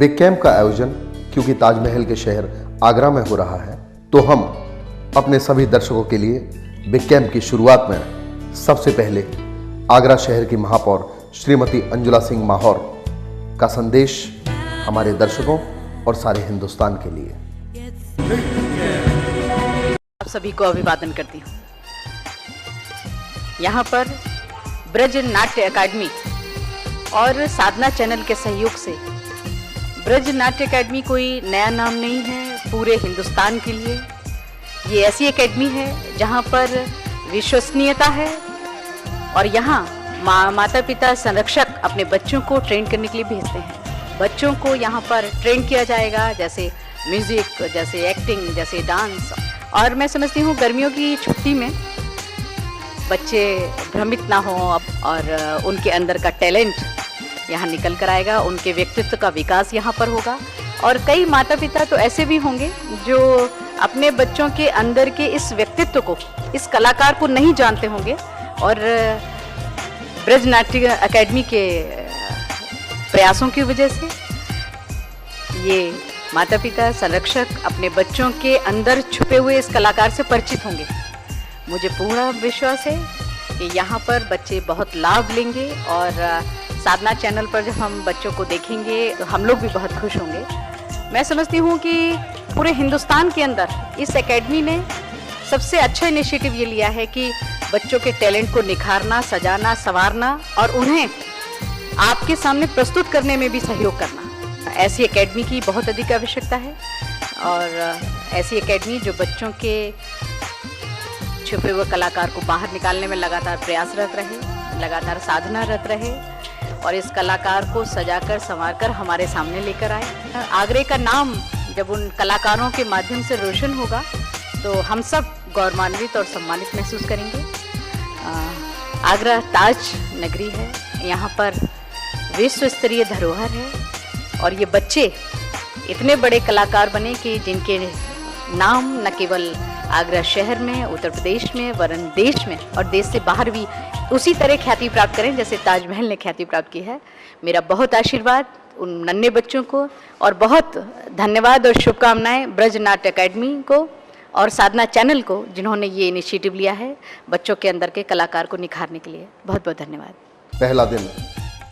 Big camp का आयोजन क्योंकि ताजमहल के शहर आगरा में हो रहा है, तो हम अपने सभी दर्शकों के लिए बिग कैंप की शुरुआत में सबसे पहले आगरा शहर की महापौर श्रीमती अंजुला सिंह माहौर का संदेश हमारे दर्शकों और सारे हिंदुस्तान के लिए। आप सभी को अभिवादन करती हूँ। यहाँ पर ब्रज नाट्य अकादमी और साधना चैनल के सहयोग से, ब्रज नाट्य अकादमी कोई नया नाम नहीं है, पूरे हिंदुस्तान के लिए ये ऐसी एकेडमी है जहाँ पर विश्वसनीयता है और यहाँ माता पिता संरक्षक अपने बच्चों को ट्रेन करने के लिए भेजते हैं। बच्चों को यहाँ पर ट्रेन किया जाएगा, जैसे म्यूजिक, जैसे एक्टिंग, जैसे डांस। और मैं समझती हूँ गर्मियों की छुट्टी में बच्चे भ्रमित ना हो और उनके अंदर का टैलेंट यहाँ निकल कर आएगा, उनके व्यक्तित्व का विकास यहाँ पर होगा। और कई माता पिता तो ऐसे भी होंगे जो अपने बच्चों के अंदर के इस व्यक्तित्व को, इस कलाकार को नहीं जानते होंगे और ब्रज नाट्य अकादमी के प्रयासों की वजह से ये माता पिता संरक्षक अपने बच्चों के अंदर छुपे हुए इस कलाकार से परिचित होंगे। मुझे पूरा विश्वास है कि यहाँ पर बच्चे बहुत लाभ लेंगे और साधना चैनल पर जब हम बच्चों को देखेंगे तो हम लोग भी बहुत खुश होंगे। मैं समझती हूँ कि पूरे हिंदुस्तान के अंदर इस एकेडमी ने सबसे अच्छा इनिशिएटिव ये लिया है कि बच्चों के टैलेंट को निखारना, सजाना, संवारना और उन्हें आपके सामने प्रस्तुत करने में भी सहयोग करना। ऐसी एकेडमी की बहुत अधिक आवश्यकता है और ऐसी एकेडमी जो बच्चों के छुपे हुए कलाकार को बाहर निकालने में लगातार प्रयासरत रहे, लगातार साधनारत रहे और इस कलाकार को सजाकर संवारकर हमारे सामने लेकर आए। आगरे का नाम जब उन कलाकारों के माध्यम से रोशन होगा तो हम सब गौरवान्वित और सम्मानित महसूस करेंगे। आगरा ताज नगरी है, यहाँ पर विश्व स्तरीय धरोहर है और ये बच्चे इतने बड़े कलाकार बने कि जिनके नाम न केवल आगरा शहर में, उत्तर प्रदेश में, वरन देश में और देश से बाहर भी उसी तरह ख्याति प्राप्त करें जैसे ताजमहल ने ख्याति प्राप्त की है। मेरा बहुत आशीर्वाद उन नन्हे बच्चों को और बहुत धन्यवाद और शुभकामनाएं ब्रज नाट्य अकादमी को और साधना चैनल को जिन्होंने ये इनिशिएटिव लिया है बच्चों के अंदर के कलाकार को निखारने के लिए। बहुत बहुत धन्यवाद। पहला दिन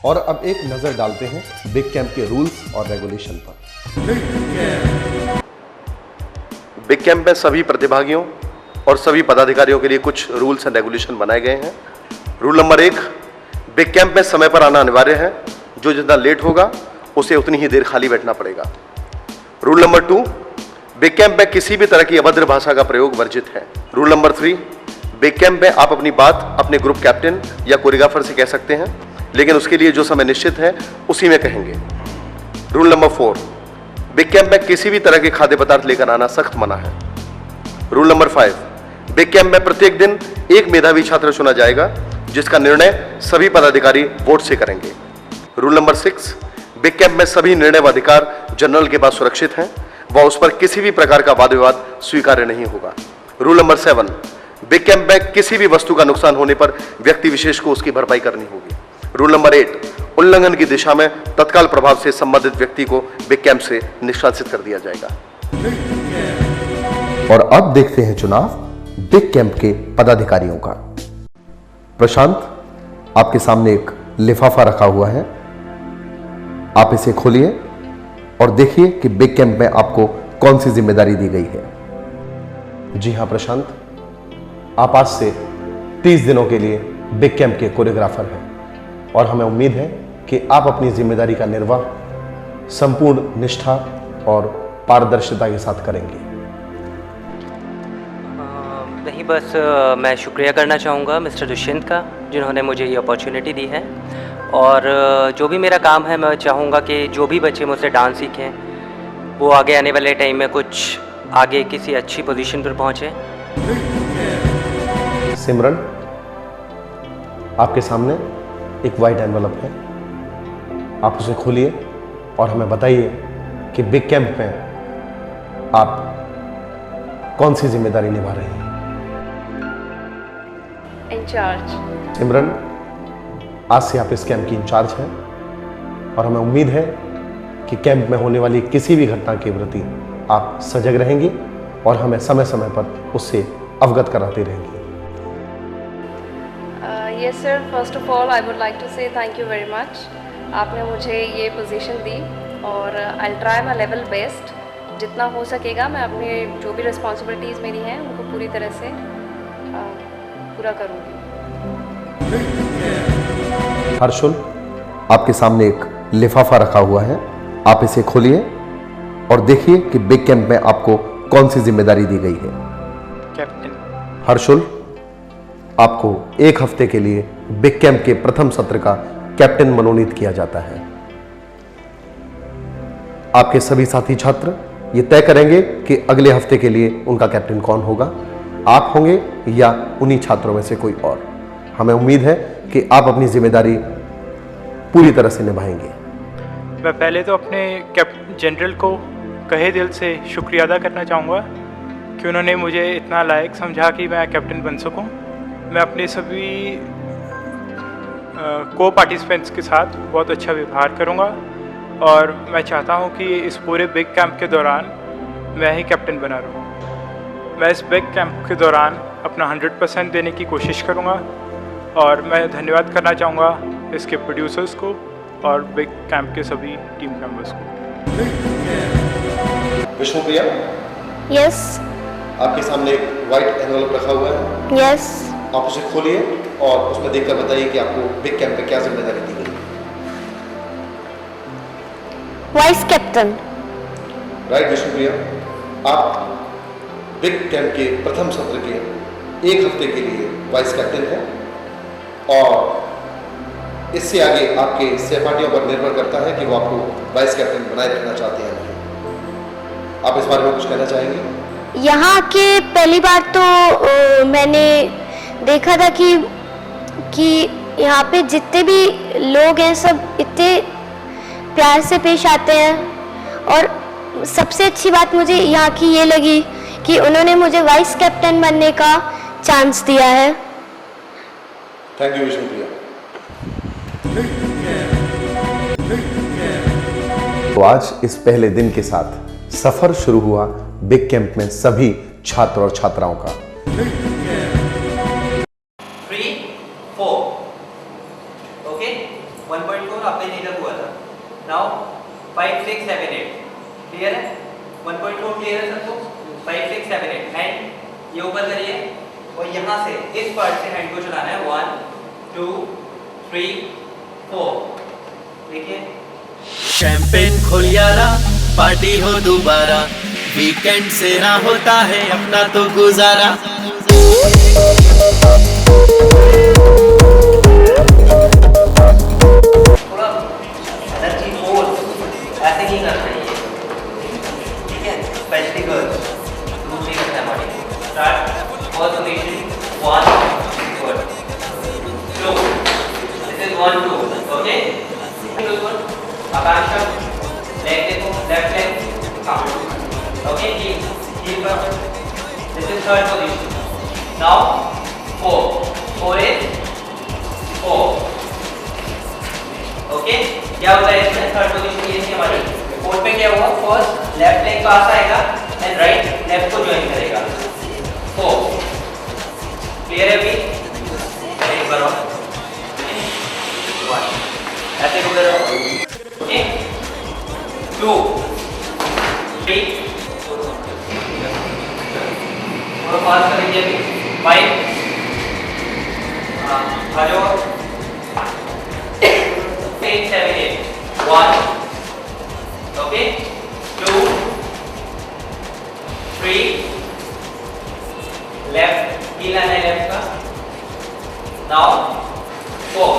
और अब एक नजर डालते हैं बिग कैंप के रूल्स और रेगुलेशन पर। बिग कैंप में सभी प्रतिभागियों और सभी पदाधिकारियों के लिए कुछ रूल्स एंड रेगुलेशन बनाए गए हैं। रूल नंबर 1, बिग कैंप में समय पर आना अनिवार्य है। जो जितना लेट होगा उसे उतनी ही देर खाली बैठना पड़ेगा। रूल नंबर 2, बिग कैंप में किसी भी तरह की अभद्र भाषा का प्रयोग वर्जित है। रूल नंबर 3, बिग कैंप में आप अपनी बात अपने ग्रुप कैप्टन या कोरियोग्राफर से कह सकते हैं, लेकिन उसके लिए जो समय निश्चित है उसी में कहेंगे। रूल नंबर 4, बिग कैंप में किसी भी तरह के खाद्य पदार्थ लेकर आना सख्त मना है। रूल नंबर 5, बिग कैंप में प्रत्येक दिन एक मेधावी छात्र चुना जाएगा जिसका निर्णय सभी पदाधिकारी वोट से करेंगे। रूल नंबर 6, बिग कैंप में सभी निर्णय व अधिकार जनरल के पास सुरक्षित हैं व उस पर किसी भी प्रकार का वाद विवाद स्वीकार्य नहीं होगा। रूल नंबर 7, बिग कैंप में किसी भी वस्तु का नुकसान होने पर व्यक्ति विशेष को उसकी भरपाई करनी होगी। रूल नंबर 8, उल्लंघन की दिशा में तत्काल प्रभाव से संबंधित व्यक्ति को बिग कैंप से निष्कासित कर दिया जाएगा। और अब देखते हैं चुनाव बिग कैंप के पदाधिकारियों का। प्रशांत, आपके सामने एक लिफाफा रखा हुआ है, आप इसे खोलिए और देखिए कि बिग कैंप में आपको कौन सी जिम्मेदारी दी गई है। जी हां प्रशांत, आप आज से 30 दिनों के लिए बिग कैंप के कोरियोग्राफर हैं और हमें उम्मीद है कि आप अपनी जिम्मेदारी का निर्वाह संपूर्ण निष्ठा और पारदर्शिता के साथ करेंगे। नहीं, बस मैं शुक्रिया करना चाहूँगा मिस्टर दुष्यंत का, जिन्होंने मुझे ये अपॉर्चुनिटी दी है। और जो भी मेरा काम है, मैं चाहूँगा कि जो भी बच्चे मुझसे डांस सीखें वो आगे आने वाले टाइम में कुछ आगे किसी अच्छी पोजीशन पर पहुँचे। सिमरन, आपके सामने एक वाइट एनवलप है, आप उसे खोलिए और हमें बताइए कि बिग कैंप में आप कौन सी जिम्मेदारी निभा रहे हैं। इंचार्ज। सिमरन, आज से आप इस कैंप की इंचार्ज हैं और हमें उम्मीद है कि कैंप में होने वाली किसी भी घटना के प्रति आप सजग रहेंगी और हमें समय समय पर उससे अवगत कराते रहेंगी। Yes sir, first of all I would like to say thank you very much. आपने मुझे ये पोजीशन दी और I'll try my level best. जितना हो सकेगा मैं अपने जो भी रिस्पॉन्सिबिलिटीज़ मेरी हैं उनको पूरी तरह से पूरा करूँगी। हर्षुल, आपके सामने एक लिफाफा रखा हुआ है, आप इसे खोलिए और देखिए कि बिग कैंप में आपको कौन सी जिम्मेदारी दी गई है। कैप्टन। हर्षुल, आपको 1 हफ्ते के लिए बिग कैंप के प्रथम सत्र का कैप्टन मनोनीत किया जाता है। आपके सभी साथी छात्र ये तय करेंगे कि अगले हफ्ते के लिए उनका कैप्टन कौन होगा, आप होंगे या उन्हीं छात्रों में से कोई और। हमें उम्मीद है कि आप अपनी जिम्मेदारी पूरी तरह से निभाएंगे। मैं पहले तो अपने कैप्टन जनरल को कहे दिल से शुक्रिया अदा करना चाहूँगा कि उन्होंने मुझे इतना लायक समझा कि मैं कैप्टन बन सकूँ। मैं अपने सभी को पार्टिसिपेंट्स के साथ बहुत अच्छा व्यवहार करूँगा और मैं चाहता हूँ कि इस पूरे बिग कैंप के दौरान मैं ही कैप्टन बना रहूँ। मैं इस बिग कैंप के दौरान अपना 100% देने की कोशिश करूँगा और मैं धन्यवाद करना चाहूँगा इसके प्रोड्यूसर्स को और बिग कैंप के सभी टीम मेंबर्स को। विष्णुप्रिया, यस आपके सामने एक व्हाइट एनवलप रखा हुआ है, यस आप उसे खोलिए और उसमें देखकर बताइए कि आपको बिग कैंप में क्या जिम्मेदारी दी गई। Vice captain. राइट विष्णुप्रिया, आप बिग कैंप के प्रथम सत्र के 1 हफ्ते के लिए वाइस कैप्टन हैं और इससे आगे आपके सहपाठियों पर निर्भर करता है कि वो आपको वाइस कैप्टन बनाए रखना चाहते हैं नहीं। आप इस बारे में कुछ कहना चाहेंगे? यहाँ के पहली बार तो मैंने देखा था कि यहाँ पे जितने भी लोग हैं सब इतने प्यार से पेश आते हैं और सबसे अच्छी बात मुझे यहाँ की ये लगी कि उन्होंने मुझे वाइस कैप्टन बनने का चांस दिया है। Thank you Vishnupriya. तो आज इस पहले दिन के साथ सफर शुरू हुआ बिग कैंप में सभी छात्र और छात्राओं का। 3, 4, ओके 1.4 आपने नीडर हुआ था। नाउ 5, 6, 7, 8 क्लियर है? 1.4 क्लियर है सबको? 5, 6, 7, 8 हैंड ये ऊपर करिए और यहाँ से इस पार्ट से हैंड को चलाना है 1, 2, 3, 4 देखिए। शैंपेन खोल यारा, पार्टी हो दोबारा, वीकेंड से ना होता है अपना तो गुजारा। थोड़ा एनर्जी फोर्स ऐसे नहीं करना चाहिए, ठीक है? स्पेशली गर्ल्स दूसरी करना है बॉडी को। Start first position 1 forward 2 this is 1 2 okay. Akanksha leg देखो, left leg count okay. Keep up this is third position. Now 4 is 4 okay. क्या होता है इसमें? थर्ड पोजीशन ये थी हमारी। फोर्थ पे क्या हुआ? फर्स्ट लेफ्ट लेग पास आएगा एंड राइट लेफ्ट को ज्वाइन करेगा। 4 क्लियर है अभी? एक बार और 1 ऐसे को करो ओके। 2 3 थोड़ा फास्ट करेंगे अभी 5 आ जाओ 6 7 8 1 ओके 2 3 लेफ्ट कीला है लेफ्ट का। नाउ 4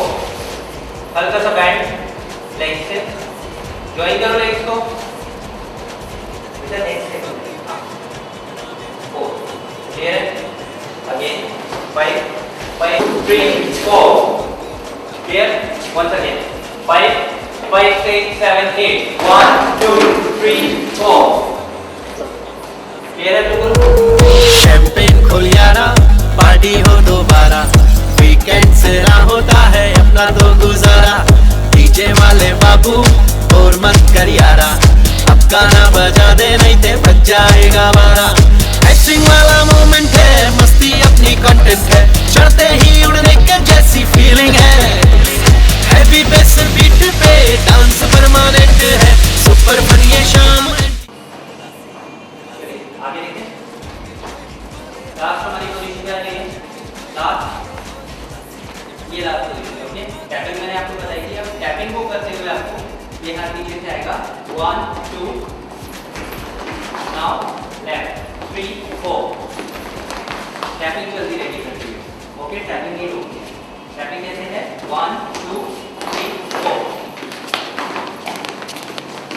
हल्का सा बैंड लेग से ज्वाइन करो लेग्स को इधर लेग से 4 क्लियर है? Again 5 5 3 4 clear once again 5 5 6 7 8 1 2 3 4 clear है बिल्कुल? शैंपेन खोल यारा, पार्टी हो दोबारा, वीकेंड से ना होता है अपना तो गुजारा। डीजे वाले बाबू बोर मत कर यारा, अब गाना बजा दे नहीं ते बज जाएगा वारा। एक्टिंग वाला मोमेंट है, मस्ती अपनी कंटेंट है, चढ़ते ही उड़ने के जैसी फीलिंग है। हैवी बेस बीट पे डांस परमानेंट है, सुपर फन ये शाम। आगे देखें, लास्ट हमारी पोजीशन क्या है? लास्ट, ये लास्ट पोजीशन है। ओके, टैपिंग मैंने आपको बताई थी। अब टैपिंग को करते हुए आपको ये हाथ नीचे से आएगा 1 2, नाउ लेफ्ट 3 4। टैपिंग जल्दी रेडी करते हुए। ओके, टैपिंग नहीं रोकनी है। टैपिंग कैसे है? 1 2 3 4।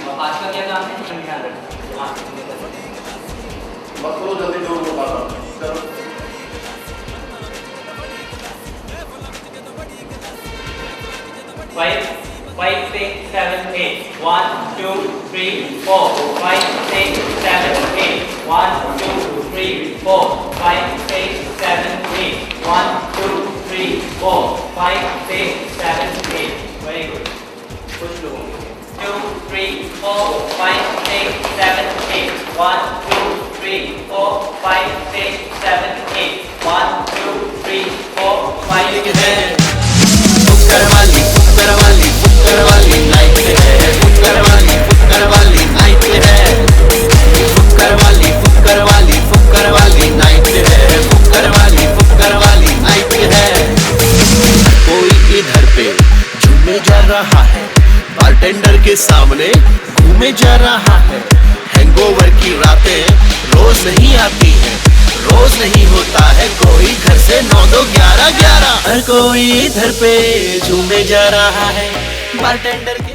और हाथ का क्या काम है? ध्यान रखना। मत करो जल्दी, जो हो पाता चलो। 5 6 7 8 1 2 3 4 5 6 7 8 1 2 3 4 5 6 7 8 1 2 3 4 5 6 7 8। Very good. कुछ लोगों के 2 3 4 5 6 7 8 1 2 3 4 5 6 7 8 1 2 3 4 5 है फुक्कर वाली फुक्कर वाली फुक्कर वाली नाइट है, फुक्कर वाली नाइट है, फुक्कर वाली नाइट है, फुक्कर वाली नाइट है। कोई इधर पे झूमे जा रहा है, बारटेंडर के सामने घूमे जा रहा है। हैंगओवर की रातें रोज नहीं आती हैं, रोज नहीं होता है कोई घर से 9 2 11 11। हर कोई इधर पे झूमे जा रहा है, बारटेंडर के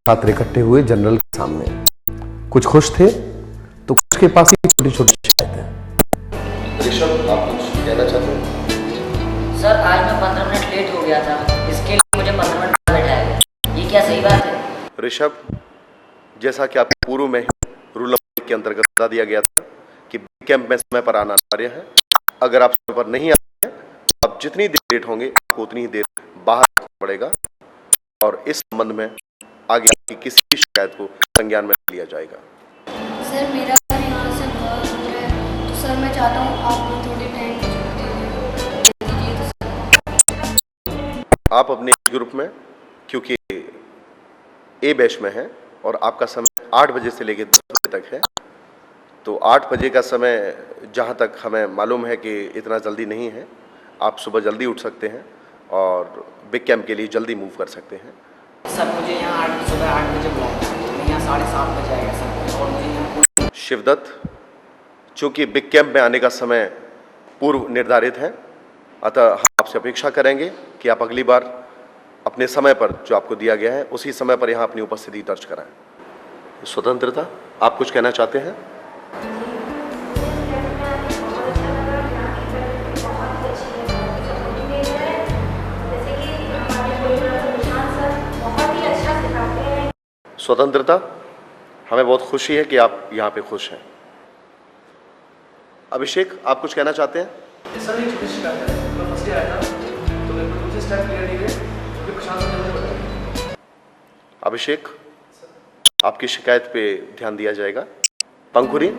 छात्र इकट्ठे हुए जनरल के सामने। कुछ खुश थे तो कुछ के पास ही छोटी छोटी शिकायतें। ऋषभ, आप कुछ कहना चाहते हैं? सर, आज मैं 15 मिनट लेट हो गया था, इसके लिए मुझे 15 मिनट बैठाया गया। ये क्या सही बात है? ऋषभ, जैसा कि आपको पूर्व में रूल नंबर 1 के अंतर्गत बता दिया गया था कि कैंप में समय पर आना अनिवार्य है। अगर आप समय पर नहीं आते हैं तो आप जितनी देर लेट होंगे आपको उतनी ही देर बाहर रखना पड़ेगा और इस संबंध में आगे आपकी किसी भी शिकायत को संज्ञान में लिया जाएगा। सर, मेरा घर यहाँ से बहुत दूर है, तो सर मैं चाहता हूँ आप मुझे थोड़ी टाइम दे दीजिए। तो आप अपने ग्रुप में, क्योंकि ए बैच में है और आपका समय 8 बजे से लेकर 10 बजे तक है, तो 8 बजे का समय जहाँ तक हमें मालूम है कि इतना जल्दी नहीं है। आप सुबह जल्दी उठ सकते हैं और बिग कैंप के लिए जल्दी मूव कर सकते हैं। सर, मुझे यहाँ सुबह 8 बजे बुलाया था, तो मैं यहाँ 7:30 बजे आएगा सर, और मुझे यहाँ शिवदत्त, चूँकि बिग कैंप में आने का समय पूर्व निर्धारित है, अतः हम आपसे अपेक्षा करेंगे कि आप अगली बार अपने समय पर जो आपको दिया गया है उसी समय पर यहाँ अपनी उपस्थिति दर्ज कराएं। स्वतंत्रता, आप कुछ कहना चाहते हैं? स्वतंत्रता, हमें बहुत खुशी है कि आप यहाँ पे खुश हैं। अभिषेक, आप कुछ कहना चाहते हैं? सर, ये छोटी शिकायत है। मैं फर्स्ट डे आया था तो मेरे को दूसरे स्टेप क्लियर नहीं हुए, क्योंकि प्रशांत सर ने मुझे बताया। अभिषेक, आपकी शिकायत पे ध्यान दिया जाएगा। पंखुरी,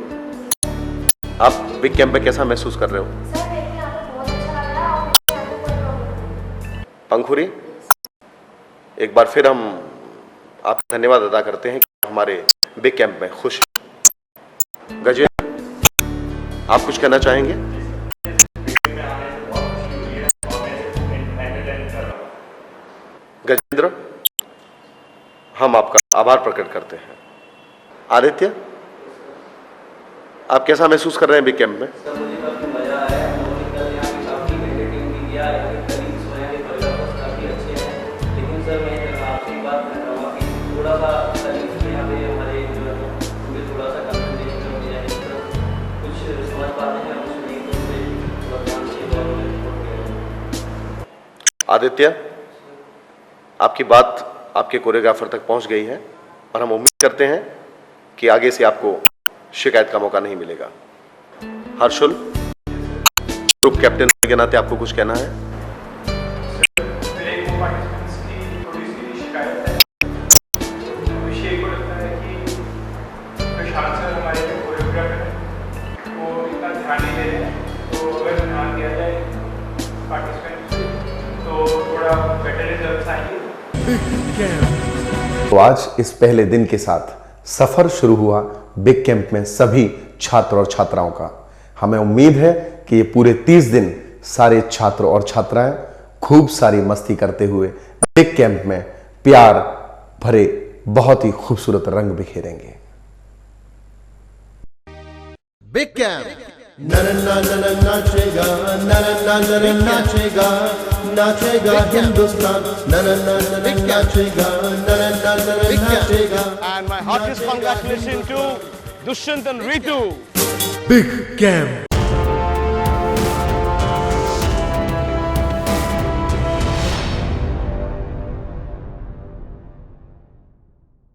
आप बिग कैंप में कैसा महसूस कर रहे हो? सर, देखिए यहाँ पे बहुत अच्छा लग रहा है और यहाँ पे कोई प्रॉब्लम नहीं। पंखुरी, एक बार फिर हम आपका धन्यवाद अदा करते हैं कि हमारे बिग कैंप में खुश हैं। गजेंद्र, आप कुछ कहना चाहेंगे? गजेंद्र, हम आपका आभार प्रकट करते हैं। आदित्य, आप कैसा महसूस कर रहे हैं बिग कैंप में? सर, मुझे काफ़ी मज़ा आया और कल यहाँ की काफ़ी एंटरटेनिंग भी किया, कलीग्स जो हैं कोरियोग्राफर्स काफ़ी अच्छे हैं। लेकिन सर, मैं आपसे एक बात कहना चाहूँगा कि थोड़ा सा कलीग्स यहाँ पे हमारे जो है उनके थोड़ा सा कंसंट्रेशन कम दिया है, सर कुछ समझ पाते हैं कुछ नहीं, तो उसे थोड़ा ध्यान से आदित्य, आपकी बात आपके कोरियोग्राफर तक पहुंच गई है और हम उम्मीद करते हैं कि आगे से आपको शिकायत का मौका नहीं मिलेगा। हर्षुल, ग्रुप कैप्टन होने के नाते आपको कुछ कहना है? मेरे को पार्टिसिपेंट्स की थोड़ी सी शिकायत है। अभिषेक को लगता है कि प्रशांत सर हमारे जो कोरियोग्राफर हैं वो इतना ध्यान नहीं दे रहे हैं, तो अगर ध्यान दिया जाए पार्टिसिपेंट्स तो थोड़ा बेटर रिजल्ट्स आएंगे। तो आज इस पहले दिन के साथ सफर शुरू हुआ बिग कैंप में सभी छात्र और छात्राओं का। हमें उम्मीद है कि ये पूरे 30 दिन सारे छात्र और छात्राएं खूब सारी मस्ती करते हुए बिग कैंप में प्यार भरे बहुत ही खूबसूरत रंग बिखेरेंगे। बिग कैंप नाचेगा, नाचेगा, नाचेगा हिंदुस्तान, नाचेगा, नाचेगा। And my heartiest congratulations to Dushyant and Ritu. Big camp